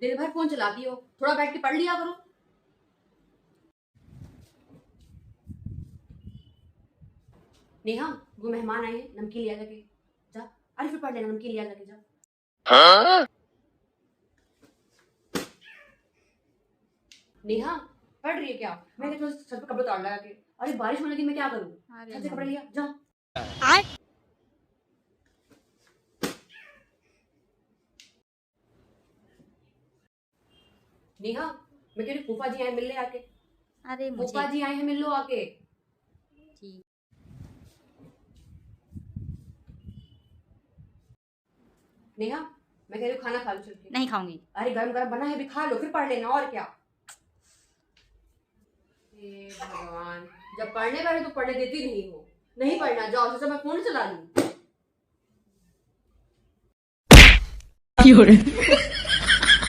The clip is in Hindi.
दिन भर फोन चलाती हो, थोड़ा बैठ के पढ़ लिया करो। नेहा, वो मेहमान आए हैं, नमकीन लिया जाके जा। अरे फिर पढ़ लेना, नमकीन लिया जाके जा। नेहा, पढ़ रही है क्या? मैं क्या छत पे कपड़े उतार लगा के। अरे बारिश होने लगी, मैं क्या करूं? छत से कपड़े लिया जा। नेहा, मैं कह रही फूफा जी आए, मिल ले आके। अरे फूफा जी आए हैं, मिल लो आके। ठीक। नेहा, मैं कह रही हूँ खाना खा लो चल के। नहीं खाऊंगी। अरे गरम गरम बना है, अभी खा लो फिर पढ़ लेना, और क्या। हे भगवान, जब पढ़ने बैठे तो पढ़ने देती नहीं हो। नहीं पढ़ना, जाओ, जैसे मैं फोन चला लूं।